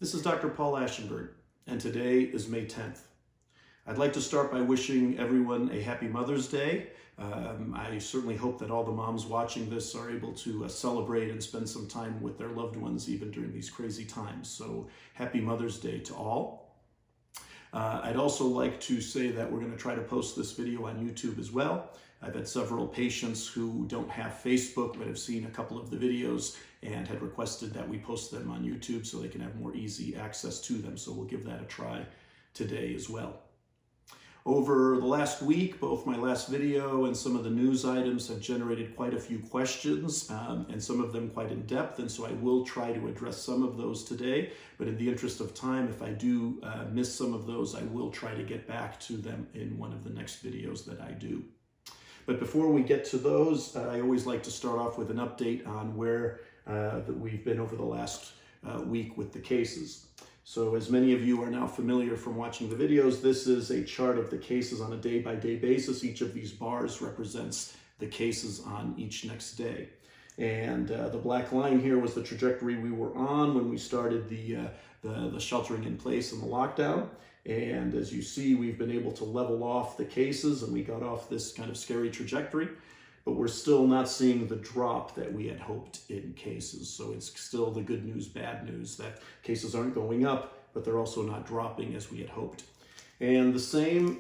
This is Dr. Paul Aschinberg, and today is May 10th. I'd like to start by wishing everyone a happy Mother's Day. I certainly hope that all the moms watching this are able to celebrate and spend some time with their loved ones even during these crazy times. So happy Mother's Day to all. I'd also like to say that we're going to try to post this video on YouTube as well. I've had several patients who don't have Facebook but have seen a couple of the videos and had requested that we post them on YouTube so they can have more easy access to them. So we'll give that a try today as well. Over the last week, both my last video and some of the news items have generated quite a few questions, and some of them quite in depth, and so I will try to address some of those today. But in the interest of time, if I do miss some of those, I will try to get back to them in one of the next videos that I do. But before we get to those, I always like to start off with an update on where that we've been over the last week with the cases. So as many of you are now familiar from watching the videos, this is a chart of the cases on a day-by-day basis. Each of these bars represents the cases on each next day. And the black line here was the trajectory we were on when we started the sheltering in place and the lockdown. And as you see, we've been able to level off the cases and we got off this kind of scary trajectory, but we're still not seeing the drop that we had hoped in cases. So it's still the good news, bad news, that cases aren't going up, but they're also not dropping as we had hoped. And the same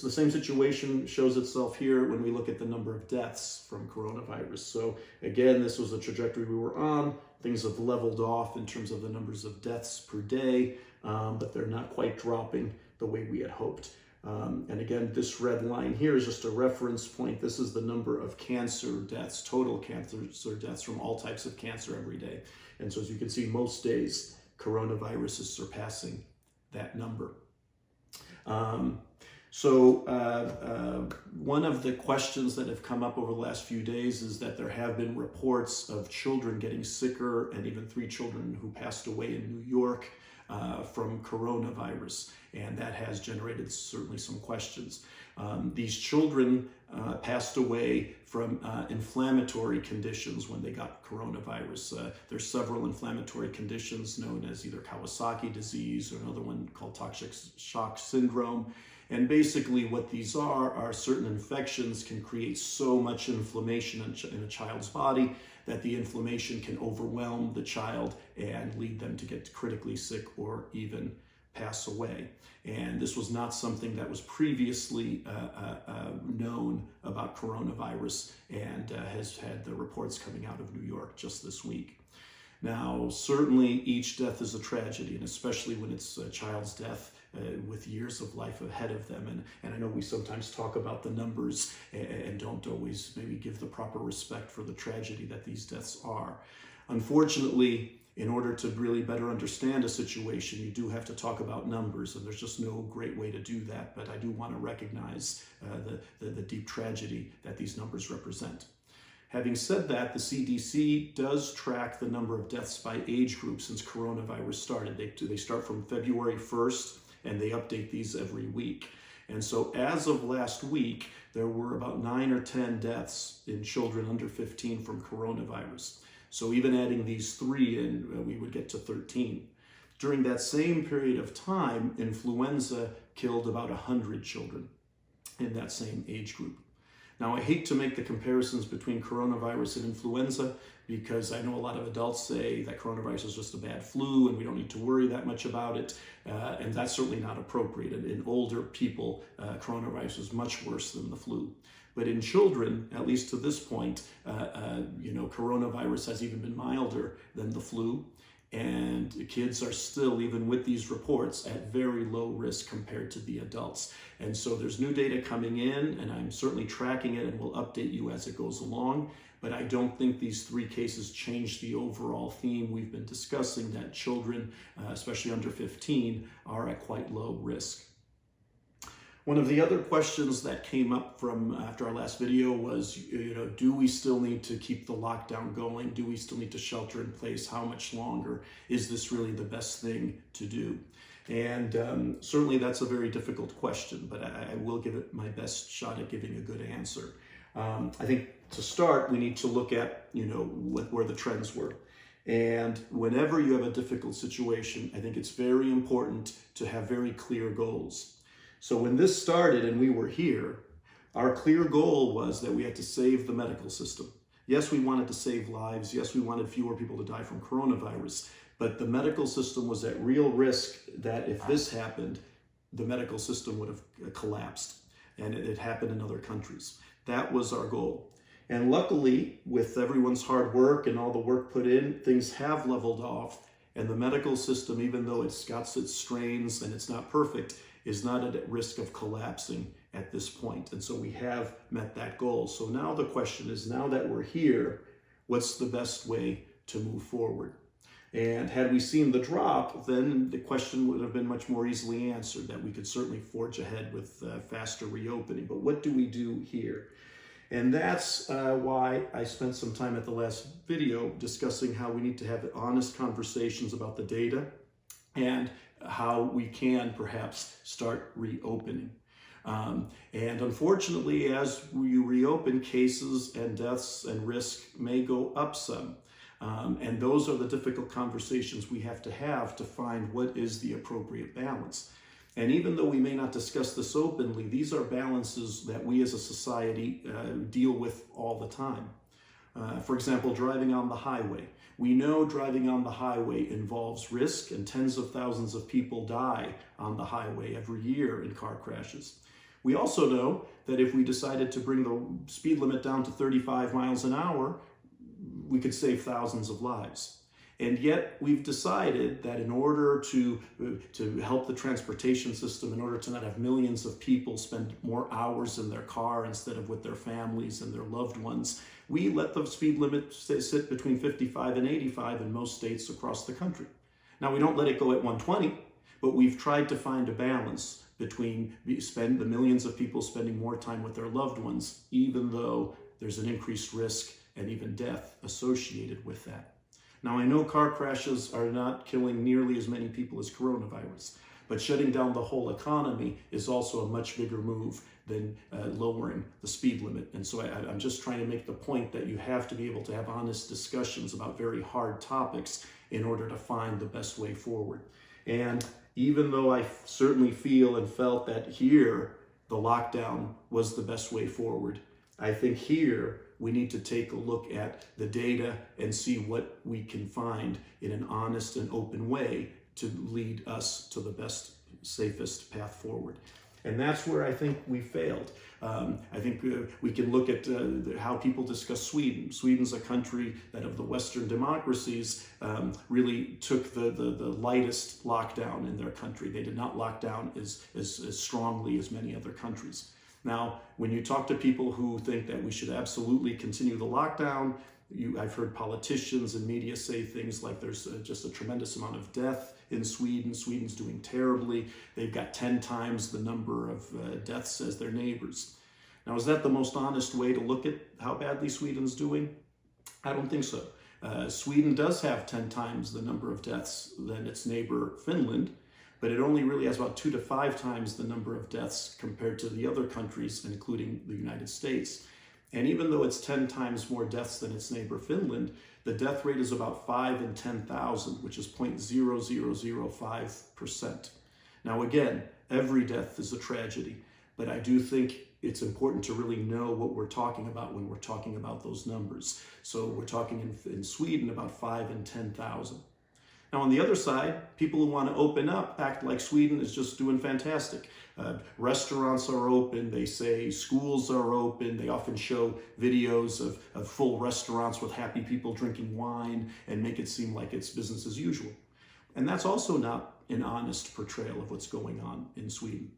situation shows itself here when we look at the number of deaths from coronavirus. So again, this was the trajectory we were on. Things have leveled off in terms of the numbers of deaths per day, but they're not quite dropping the way we had hoped. And again, this red line here is just a reference point. This is the number of cancer deaths, total cancer deaths from all types of cancer every day. And so as you can see, most days, coronavirus is surpassing that number. One of the questions that have come up over the last few days is that there have been reports of children getting sicker, and even 3 children who passed away in New York from coronavirus, and that has generated certainly some questions. These children passed away from inflammatory conditions when they got coronavirus. There's several inflammatory conditions known as either Kawasaki disease or another one called toxic shock syndrome. And basically what these are certain infections can create so much inflammation in a child's body that the inflammation can overwhelm the child and lead them to get critically sick or even pass away. And this was not something that was previously known about coronavirus, and has had the reports coming out of New York just this week. Now, certainly each death is a tragedy, and especially when it's a child's death with years of life ahead of them. And I know we sometimes talk about the numbers and don't always maybe give the proper respect for the tragedy that these deaths are. Unfortunately, in order to really better understand a situation, you do have to talk about numbers, and there's just no great way to do that. But I do want to recognize the deep tragedy that these numbers represent. Having said that, the CDC does track the number of deaths by age group since coronavirus started. They start from February 1st, and they update these every week. And so as of last week, there were about 9 or 10 deaths in children under 15 from coronavirus. So even adding these 3 in, we would get to 13. During that same period of time, influenza killed about 100 children in that same age group. Now, I hate to make the comparisons between coronavirus and influenza because I know a lot of adults say that coronavirus is just a bad flu and we don't need to worry that much about it, and that's certainly not appropriate. In older people, coronavirus is much worse than the flu. But in children, at least to this point, coronavirus has even been milder than the flu. And kids are still, even with these reports, at very low risk compared to the adults. And so there's new data coming in, and I'm certainly tracking it and will update you as it goes along. But I don't think these 3 cases change the overall theme we've been discussing, that children, especially under 15, are at quite low risk. One of the other questions that came up from after our last video was, do we still need to keep the lockdown going? Do we still need to shelter in place? How much longer? Is this really the best thing to do? And certainly that's a very difficult question, but I will give it my best shot at giving a good answer. I think to start, we need to look at, where the trends were. And whenever you have a difficult situation, I think it's very important to have very clear goals. So when this started and we were here, our clear goal was that we had to save the medical system. Yes, we wanted to save lives. Yes, we wanted fewer people to die from coronavirus. But the medical system was at real risk that if this happened, the medical system would have collapsed. And it happened in other countries. That was our goal. And luckily, with everyone's hard work and all the work put in, things have leveled off. And the medical system, even though it's got its strains and it's not perfect, is not at risk of collapsing at this point. And so we have met that goal. So now the question is, now that we're here, what's the best way to move forward? And had we seen the drop, then the question would have been much more easily answered, that we could certainly forge ahead with faster reopening. But what do we do here? And that's why I spent some time at the last video discussing how we need to have honest conversations about the data and how we can perhaps start reopening. And unfortunately, as you reopen, cases and deaths and risk may go up some. And those are the difficult conversations we have to find what is the appropriate balance. And even though we may not discuss this openly, these are balances that we as a society deal with all the time. For example, driving on the highway. We know driving on the highway involves risk, and tens of thousands of people die on the highway every year in car crashes. We also know that if we decided to bring the speed limit down to 35 miles an hour, we could save thousands of lives. And yet we've decided that in order to help the transportation system, in order to not have millions of people spend more hours in their car instead of with their families and their loved ones, we let the speed limit sit between 55 and 85 in most states across the country. Now, we don't let it go at 120, but we've tried to find a balance between the millions of people spending more time with their loved ones, even though there's an increased risk and even death associated with that. Now, I know car crashes are not killing nearly as many people as coronavirus, but shutting down the whole economy is also a much bigger move than lowering the speed limit. And so I'm just trying to make the point that you have to be able to have honest discussions about very hard topics in order to find the best way forward. And even though I certainly feel and felt that here the lockdown was the best way forward, I think here we need to take a look at the data and see what we can find in an honest and open way to lead us to the best, safest path forward. And that's where I think we failed. I think we can look at how people discuss Sweden. Sweden's a country that of the Western democracies really took the lightest lockdown in their country. They did not lock down as strongly as many other countries. Now, when you talk to people who think that we should absolutely continue the lockdown, I've heard politicians and media say things like there's just a tremendous amount of death in Sweden. Sweden's doing terribly. They've got 10 times the number of deaths as their neighbors. Now, is that the most honest way to look at how badly Sweden's doing? I don't think so. Sweden does have 10 times the number of deaths than its neighbor Finland, but it only really has about 2 to 5 times the number of deaths compared to the other countries, including the United States. And even though it's 10 times more deaths than its neighbor Finland, the death rate is about 5 in 10,000, which is 0.0005%. Now again, every death is a tragedy, but I do think it's important to really know what we're talking about when we're talking about those numbers. So we're talking in Sweden about 5 in 10,000. Now, on the other side, people who want to open up act like Sweden is just doing fantastic. Restaurants are open, they say schools are open, they often show videos of full restaurants with happy people drinking wine and make it seem like it's business as usual. And that's also not an honest portrayal of what's going on in Sweden.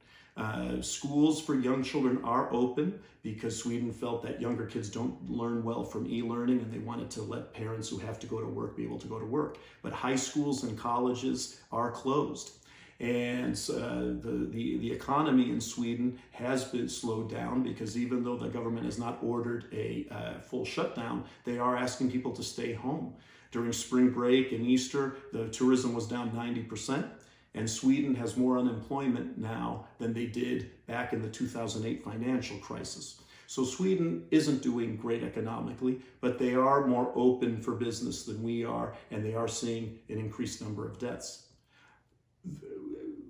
Schools for young children are open because Sweden felt that younger kids don't learn well from e-learning, and they wanted to let parents who have to go to work be able to go to work. But high schools and colleges are closed. And the economy in Sweden has been slowed down because even though the government has not ordered a full shutdown, they are asking people to stay home. During spring break and Easter, the tourism was down 90%. And Sweden has more unemployment now than they did back in the 2008 financial crisis. So Sweden isn't doing great economically, but they are more open for business than we are, and they are seeing an increased number of deaths.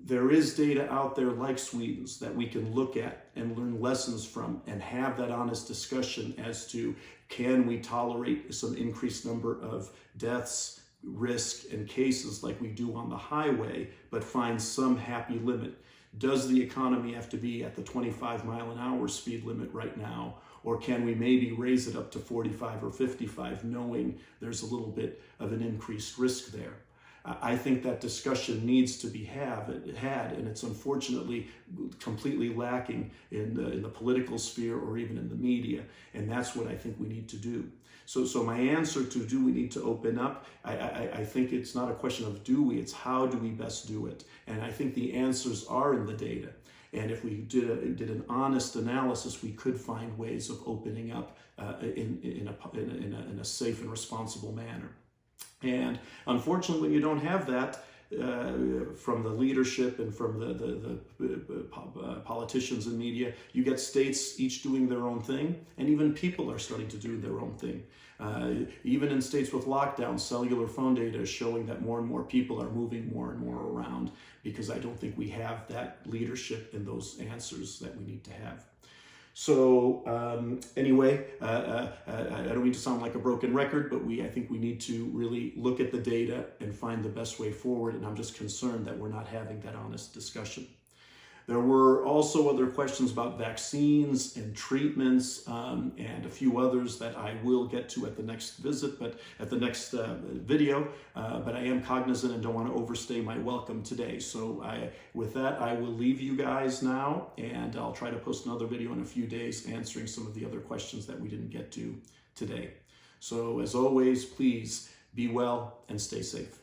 There is data out there like Sweden's that we can look at and learn lessons from and have that honest discussion as to, can we tolerate some increased number of deaths, risk, and cases like we do on the highway, but find some happy limit? Does the economy have to be at the 25-mile-an-hour speed limit right now? Or can we maybe raise it up to 45 or 55, knowing there's a little bit of an increased risk there? I think that discussion needs to be had, and it's unfortunately completely lacking in the political sphere or even in the media, and that's what I think we need to do. So my answer to do we need to open up, I think it's not a question of do we, it's how do we best do it. And I think the answers are in the data. And if we did an honest analysis, we could find ways of opening up in a safe and responsible manner. And unfortunately, when you don't have that from the leadership and from the politicians and media, you get states each doing their own thing, and even people are starting to do their own thing. Even in states with lockdowns, cellular phone data is showing that more and more people are moving more and more around, because I don't think we have that leadership and those answers that we need to have. So anyway, I don't mean to sound like a broken record, but I think we need to really look at the data and find the best way forward. And I'm just concerned that we're not having that honest discussion. There were also other questions about vaccines and treatments and a few others that I will get to at the next visit, but at the next video. But I am cognizant and don't want to overstay my welcome today. So with that, I will leave you guys now, and I'll try to post another video in a few days answering some of the other questions that we didn't get to today. So as always, please be well and stay safe.